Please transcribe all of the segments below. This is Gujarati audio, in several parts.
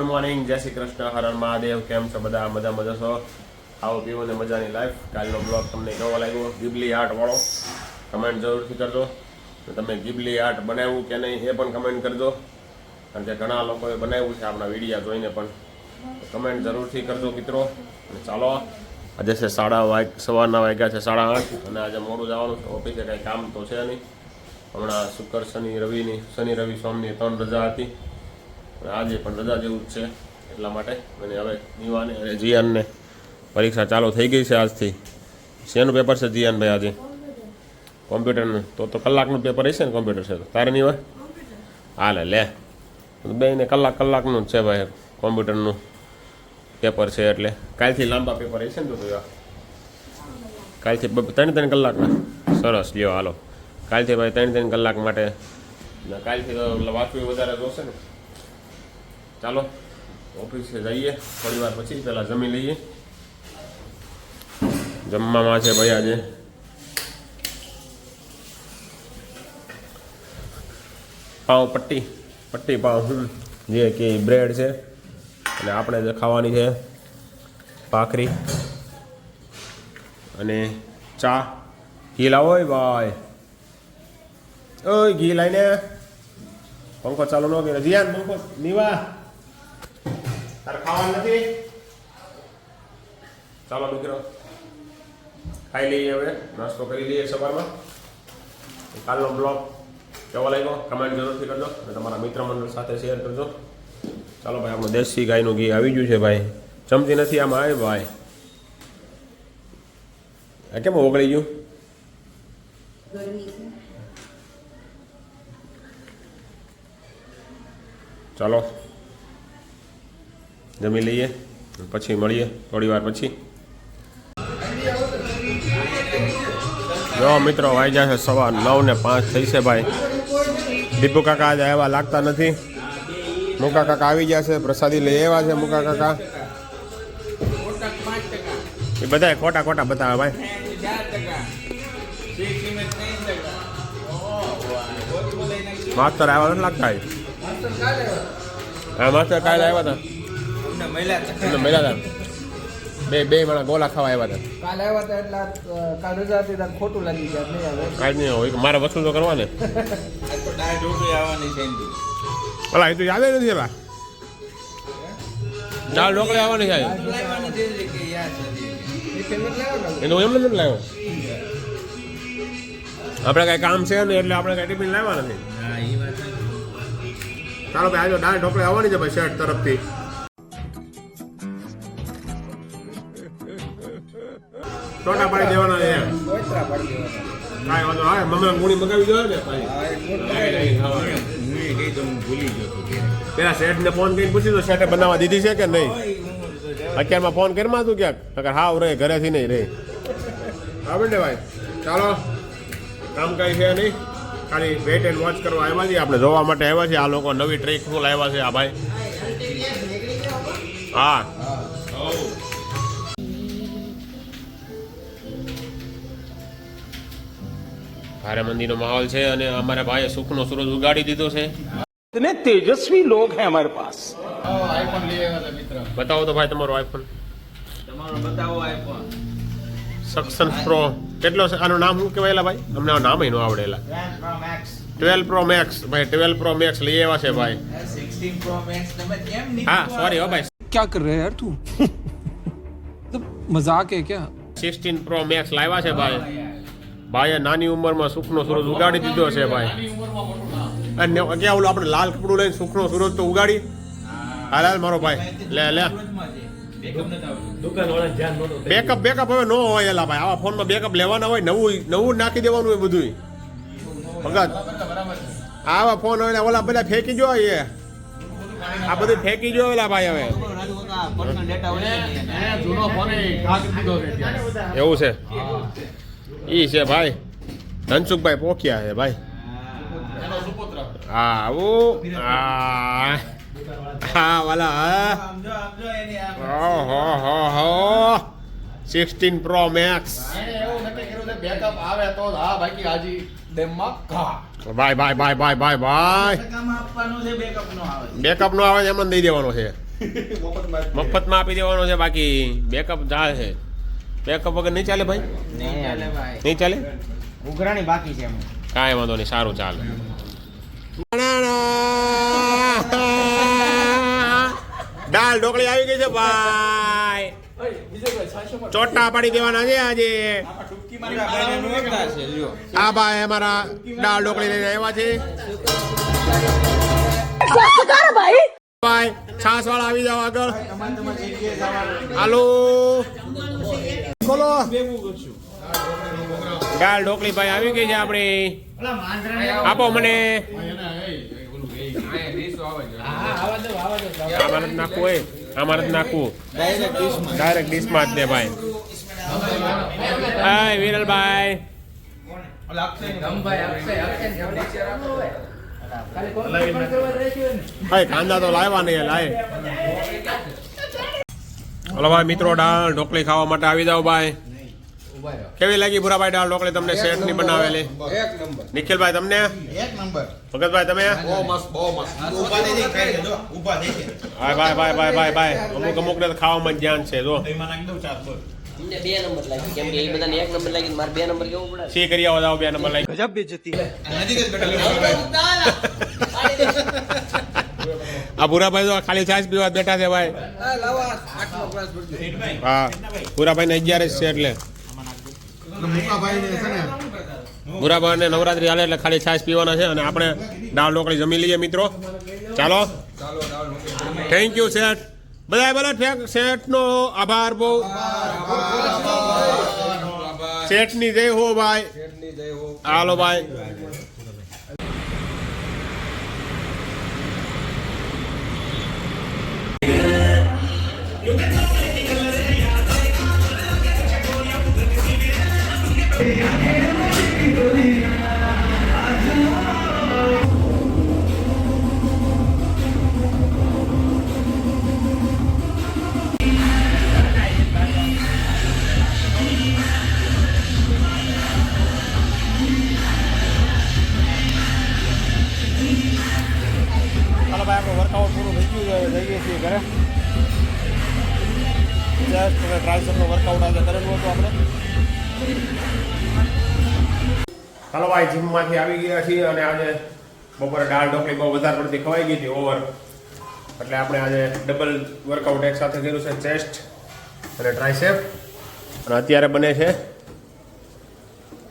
ગુડ મોર્નિંગ, જય શ્રી કૃષ્ણ, હર હર મહાદેવ. કેમ છો બધા? મજા છો? આવો પીવો ને મજાની લાઈફ. કાલનો બ્લોગ તમને કેવો લાગ્યો? ગિબલી આર્ટ વાળો કમેન્ટ જરૂરથી કરજો. તમે ગિબલી આર્ટ બનાવ્યું કે નહીં એ પણ કમેન્ટ કરજો, કારણ કે ઘણા લોકોએ બનાવ્યું છે આપણા વિડીયા જોઈને. પણ કમેન્ટ જરૂરથી કરજો મિત્રો. અને ચાલો, આજે છે સવારના વાગ્યા છે 8:30 અને આજે મોડું જવાનું છે ઓફિસે. કંઈ કામ તો છે નહીં. હમણાં શુક્ર શનિ રવિ સોમની 3 રજા હતી, અને આજે પણ રજા જેવું જ છે. એટલા માટે અને હવે નિવાને અને જીયાનને પરીક્ષા ચાલુ થઈ ગઈ છે આજથી. શેનું પેપર છે જીયાનભાઈ આજે? કોમ્પ્યુટરનું. તો કલાકનું પેપર હશે ને? કોમ્પ્યુટર છે તો તારે નહીં હોય? હાલે લે, બેને કલાકનું જ છે ભાઈ કોમ્પ્યુટરનું પેપર છે. એટલે કાલથી લાંબા પેપર હશે ને? તો કાલથી 3 કલાકના. સરસ, લ્યો હાલો. કાલથી ભાઈ 3 કલાક માટે. કાલથી તો વાંચવું વધારે જોશે ને. ચાલો ઓફિસે જઈએ થોડી વાર પછી. પહેલાં જમી લઈએ. જમવામાં છે ભાઈ આજે પાઉં પટ્ટી પાઉં, જે કે બ્રેડ છે. અને આપણે જે ખાવાની છે ભાખરી અને ચા. ઘી લાવો ભાઈ, ઓય ઘી લાઈને. પંખો ચાલુ ન કર્યો જીયાન, પંખો નીવા. તારે ખાવાનું નથી? ચાલો દીકરો ખાઈ લઈએ, હવે નાસ્તો કરી લઈએ સવારમાં. કાલનો બ્લોગ કેવો લાગ્યો કમેન્ટ જરૂરથી કરજો અને તમારા મિત્ર મંડળ સાથે શેર કરજો. ચાલો ભાઈ, આપણું દેશી ગાયનું ઘી આવી ગયું છે ભાઈ. ચમચી નથી આમાં. આવે ભાઈ, આ કેમ ઓગળી ગયું? ચાલો જમી લઈએ, પછી મળીએ થોડી વાર પછી. જો મિત્રો, વાગ્યા છે 9:05 થઈ છે ભાઈ. દીપુ કાકા આજે આવ્યા લાગતા નથી. મુકા કાકા આવી ગયા છે, પ્રસાદી લઈ આવ્યા છે મુકા કાકા. એ બધા ખોટા બતાવે ભાઈ. માસ્તર આવ્યા નથી લાગતા. હા માસ્તર કાલે આવ્યા હતા. મળ્યા હતા. બે માણા ગોલા ખાવા આવ્યા હતા. કાલે આવ્યા હતા એટલે કાલ રજા હતી ત્યારે ખોટું લાગી ગયા. નહીં આવે કાંઈ નહીં હોય, મારે વસૂલ તો કરવા ને. ભલા એ તો યાદ નથી. એવા દાળ ઢોકળી આવવાની છે. એનું એમ નથી લાવ્યો. આપણે કાંઈ કામ છે ને એટલે આપણે કાંઈ ટિફિન લાવવા નથી. ચાલો ભાઈ, આજે દાળ ઢોકળી આવવાની છે ભાઈ શેઠ તરફથી. ટોટા પાડી દેવાના છે. કાંઈ વાંધો હા, મમ્મી મૂડી મગાવી દો ને ભાઈ. પેલા શેઠને ફોન કરીને પૂછી તો શેઠે બનાવવા દીધી છે કે નહીં? અત્યારમાં ફોન કરીમાં તું ક્યાંક હાવ રહે, ઘરેથી નહીં રહે. બરાબર ને ભાઈ? ચાલો, કામ કાંઈ છે નહીં, ખાલી વેઇટ એન્ડ વોચ કરવા આવ્યા છીએ. આપણે જોવા માટે આવ્યા છીએ. આ લોકો નવી ટ્રેક ફૂલ આવ્યા છે આ ભાઈ. હા ભારે મંદીનો માહોલ છે અને અમારા ભાઈએ સુખનો સૂરજ ઉગાડી દીધો છે. इतने तेजस्वी लोग हैं हमारे पास. આઈફોન લઈ આવ્યા હતા મિત્ર. બતાવો તો ભાઈ તમારો આઈફોન. તમારો બતાવો આઈફોન. સક્સન પ્રો કેટલો છે? આનું નામ શું કહેવાયેલા ભાઈ? અમને નામ ન આવડેલા. 12 Pro Max ભાઈ. 12 Pro Max લઈ આવ્યા છે ભાઈ. 16 Pro Max તમે કેમ નહીં? હા સોરી હો ભાઈ. क्या कर रहे हैं यार तू? तो मजाक है क्या? 16 Pro Max લાવ્યા છે ભાઈ. ભાઈએ નાની ઉંમરમાં સુખનો સૂરજ ઉગાડી દીધો છે ભાઈ. અને ક્યાં ઓલું આપણે લાલ કપડું લઈને સુખનો સૂરજ તો ઉગાડી. હાલ મારો ભાઈ લે બેકઅપ હવે ન હોય એલા ભાઈ. આવા ફોનમાં બેકઅપ લેવાના હોય, નવું નાખી દેવાનું હોય બધું. ભગત આવા ફોન હોય ને ઓલા બધા ફેંકી જો. આ બધું ફેંકી જો એલા ભાઈ. હવે એવું છે. ઈ છે ભાઈ ધનસુખભાઈ પોખિયા છે ભાઈ. હા હા વાલા. ઓહો 16 Pro Max. બેકઅપ આવે તો હા, બાકી હાજી ડેમમાં ઘા. ભાઈ કામ આપવાનું છે, બેકઅપ નો આવે. બેકઅપ નો આવે એમને દઈ દેવાનો છે. મફતમાં આપી દેવાનો છે, બાકી બેકઅપ ચાલે છે. બેકઅપ વગર નહીં ચાલે ભાઈ? નહીં ચાલે ભાઈ, નહીં ચાલે? ઉઘરાણી બાકી છે એમ. કાંઈ વાંધો નહીં, સારું ચાલે. દાળ ઢોકળી આવી ગઈ છે ભાઈ. ચોટા પાડી દેવાના છે આજે. આ ભાઈ અમારા દાળ ઢોકળી લઈને આવ્યા છે. ભાઈ છાસ વાળા આવી જાવ આગળ. હાલો બોલો. દાળ ઢોકળી ભાઈ આવી ગઈ છે આપણી. આપો મને. આમાં નથી નાખવું હોય, આમાં નથી નાખવું, ડાયરેક્ટ ડીશમાં જ દે ભાઈ. હાય વિરલભાઈ. ભાઈ કાંદા તો લાવ્યા નહીં લાય. હલો ભાઈ મિત્રો, દાળ ઢોકળી ખાવા માટે આવી જાવ ભાઈ. કેવી લાગી ભૂરાભાઈ દાળ ઢોકળી તમને? શેઠ ની બનાવેલી. એક નંબર. નિખિલભાઈ તમને? એક નંબર. ભગતભાઈ તમે? બહુ મસ્ત, બહુ મસ્ત. ઊભા થઈ જાય, ખાઈ લેજો. ઊભા થઈ જાય. ભાઈ ભાઈ ભાઈ ભાઈ ભાઈ ભાઈ અમુક ને તો ખાવામાં જ ધ્યાન છે. જો અમને 2 નંબર લાગી, કેમ કે એ બધાને 1 નંબર લાગી, મારે 2 નંબર કેવું પડે. સી કરી આવો, 2 નંબર લાગી. નજીક જ બેઠા. આ ભૂરાભાઈ તો ખાલી છાશ પીવા બેઠા છે ભાઈ. હા ભૂરાભાઈ ને 11 જ છે એટલે. ભૂરાભાઈ ને નવરાત્રી હાલે એટલે ખાલી છાશ પીવાના છે. અને આપણે દાળ ઢોકળી જમી લઈએ મિત્રો. ચાલો, થેન્ક યુ શેઠ. બધા બોલો શેઠ નો આભાર બહુ. શેઠ ની જય હો ભાઈ. હાલો ભાઈ. ચાલો ભાઈ, આપણું વર્કઆઉટ પૂરું થઈ ગયું છે. જઈએ છીએ ઘરે. ટ્રાયસેપનું વર્કઆઉટ આજે કરેલું હતું આપણે. ચાલો ભાઈ, જીમમાંથી આવી ગયા છીએ અને આજે બપોરે દાળ ઢોકળી બહુ વધારે પડતી ખવાઈ ગઈ હતી, ઓવર. એટલે આપણે આજે ડબલ વર્કઆઉટ એક સાથે કર્યું છે, ચેસ્ટ અને ટ્રાયસેપ. અને અત્યારે બને છે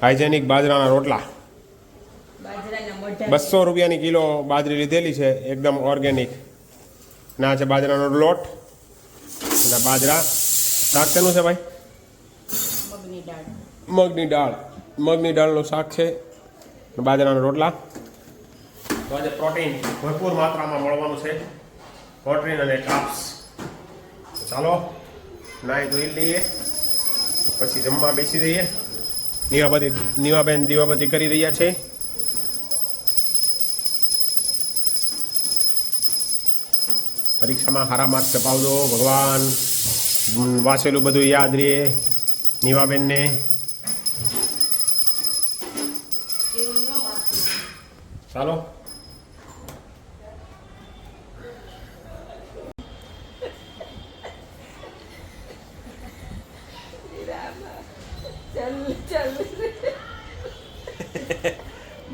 હાઇજેનિક બાજરાના રોટલા. 200 રૂપિયાની કિલો બાજરી લીધેલી છે, એકદમ ઓર્ગેનિક. ના છે બાજરાનો લોટ અને બાજરા. શાક શેનું છે ભાઈ? મગની દાળ. મગની દાળનું શાક છે, બાજરાના રોટલા. તો આજે પ્રોટીન ભરપૂર માત્રામાં મળવાનું છે, પ્રોટીન અને કાર્બ્સ. ચાલો નાહી ધોઈ લઈએ, પછી જમવા બેસી જઈએ. નીવાબેન દીવાબત્તી કરી રહ્યા છે. પરીક્ષામાં સારા માર્ક્સ અપાવજો ભગવાન. વાંચેલું બધું યાદ રહે નીવાબેનને. ચાલો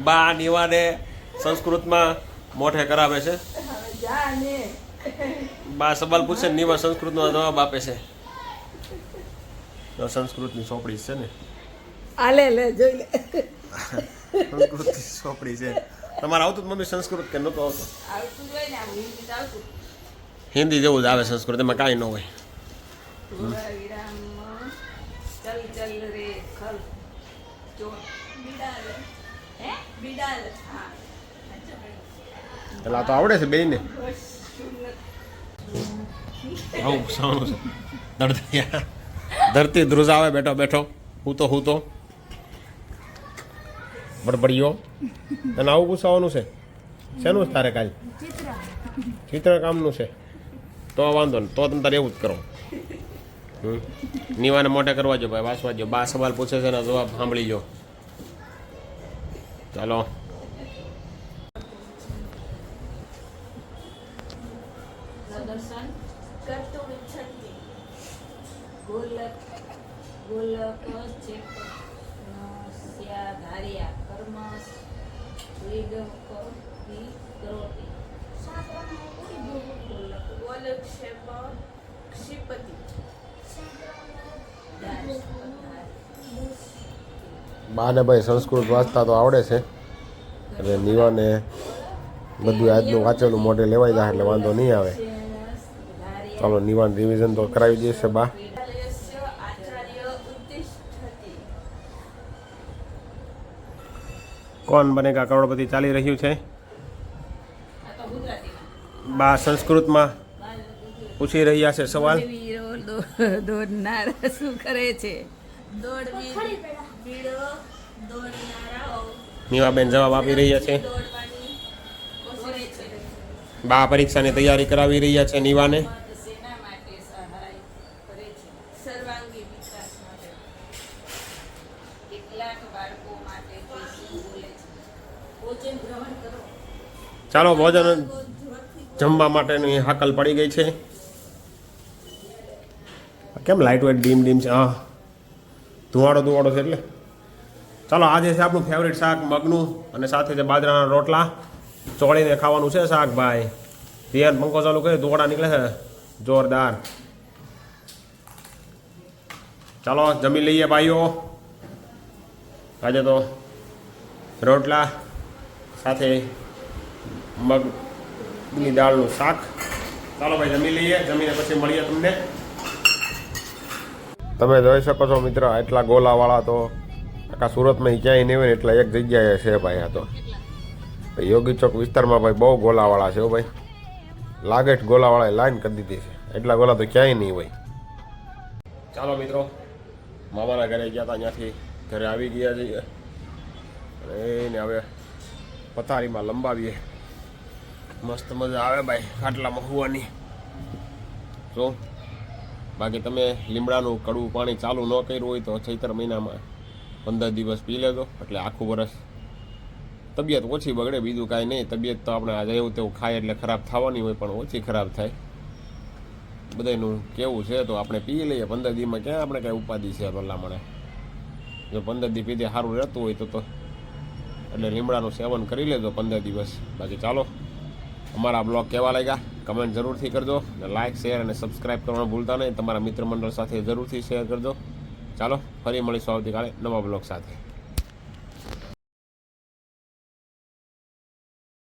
બા નીવાને સંસ્કૃતમાં મોઢે કરાવે છે. બા સવાલ પૂછે નીવા સંસ્કૃતનો જવાબ આપે છે. સંસ્કૃતની ચોપડી છે ને, આલે લે જોઈ લે. સંસ્કૃતની ચોપડી છે. તમારે આવતું જ મમ્મી સંસ્કૃત કે નહોતું આવતું? આવતું હોય ને, આવું હિન્દી આવતું. હિન્દી જેવું જ આવે સંસ્કૃત, એમાં કાંઈ ન હોય. વિરામ ચલ ચલ રે ખલ જો બિડાલ હે બિડાલ હા એટલે આ તો આવડે છે બેયને. આવું પૂછવાનું છે. ધરતી ધ્રુજાવે બેઠો બેઠો હું તો બડબડિયો. અને આવું પૂછવાનું છે. શેનું છે તારે કાલ? ચિત્ર કામનું છે. તો વાંધો ને, તો તમે તારે એવું જ કરો. નીવાને મોઢે કરવા જો ભાઈ, વાંચવા જો. બા સવાલ પૂછે છે ને જવાબ સાંભળી જો. ચાલો દર્શન કરતું છતી ગોલક ગોલક ચેક સ્યા ધાર્યા કર્મ વિગમ કી કરોતી ગોલક ગોલક ક્ષેપ ક્ષિપતિ બાને ભાઈ સંસ્કૃત વાંચતા તો આવડે છે એટલે નીવાને બધું આજનું વાંચેલું મોઢે લેવાઈ જાય એટલે વાંધો નહીં આવે. ચાલો નિવાન રિવિઝન તો કરાવી દઈશે બા. આચાર્ય ઉત્તિષ્ઠતિ કોણ બનેગા કરોડપતિ ચાલી રહ્યું છે. આ તો ગુજરાતીમાં બા સંસ્કૃતમાં પૂછી રહ્યા છે સવાલ. વીરો દોડનાર શું કરે છે દોડવીર બીડો દોડનારાઓ નીવાબેન જવાબ આપી રહ્યા છે. દોડવાની કોશિશ કરે છે બા પરીક્ષાની તૈયારી કરાવી રહ્યા છે નીવાને. સેના માટે સહાય કરે છે સર્વાંગી વિકાસ માટે કેટલાક બાળકો માટે તે શું બોલે છે ભોજન ગ્રહણ કરો ચાલો ભોજન જમવા માટેની હાકલ પડી ગઈ છે. કેમ લાઇટ વેટ ડીમ ડીમ છે? હા ધુવાડો છે એટલે. ચાલો આજે છે આપણું ફેવરિટ શાક મગનું અને સાથે છે બાજરાના રોટલા ચોળીને ખાવાનું છે શાક ભાઈ. ધ્યાન પંખો ચાલુ કરે ધુવાડા નીકળે છે જોરદાર. ચાલો જમી લઈએ ભાઈઓ. આજે તો રોટલા સાથે મગની દાળનું શાક. ચાલો ભાઈ જમી લઈએ, જમીને પછી મળીએ તમને. તમે જોઈ શકો છો મિત્ર, એટલા ગોલાવાળા તો આખા સુરતમાં ક્યાંય નહીં હોય ને એટલા એક જગ્યાએ છે ભાઈ. આ તો યોગી ચોક વિસ્તારમાં ભાઈ બહુ ગોલાવાળા છે હો ભાઈ. લાગે જ ગોલાવાળાએ લાઈન કરી દીધી છે, એટલા ગોલા તો ક્યાંય નહીં હોય. ચાલો મિત્રો, મામાના ઘરે ગયા હતા, ત્યાંથી ઘરે આવી ગયા છીએ અને એને હવે પથારીમાં લંબાવીએ. મસ્ત મજા આવે ભાઈ ખાટલામાં હોવાની. જો બાકી તમે લીમડાનું કડવું પાણી ચાલુ ન કર્યું હોય તો ચૈત્ર મહિનામાં 15 દિવસ પી લેજો એટલે આખું વરસ તબિયત ઓછી બગડે. બીજું કાંઈ નહીં, તબિયત તો આપણે આજે એવું તેવું ખાય એટલે ખરાબ થવાની હોય પણ ઓછી ખરાબ થાય. બધાનું કેવું છે તો આપણે પી લઈએ. 15 દીમાં ક્યાં આપણે કાંઈ ઉપાધિ છે ભલામણે. જો 15 દી પીધે સારું રહેતું હોય તો એટલે લીમડાનું સેવન કરી લેજો 15 દિવસ. બાકી ચાલો, અમારા બ્લોગ કેવા લાગ્યા કમેન્ટ જરૂરથી કરજો અને લાઇક શેર અને સબસ્ક્રાઈબ કરવાનું ભૂલતા નહીં. તમારા મિત્ર મંડળ સાથે જરૂરથી શેર કરજો. ચાલો ફરી મળીશું આવતીકાલે નવા બ્લોગ સાથે.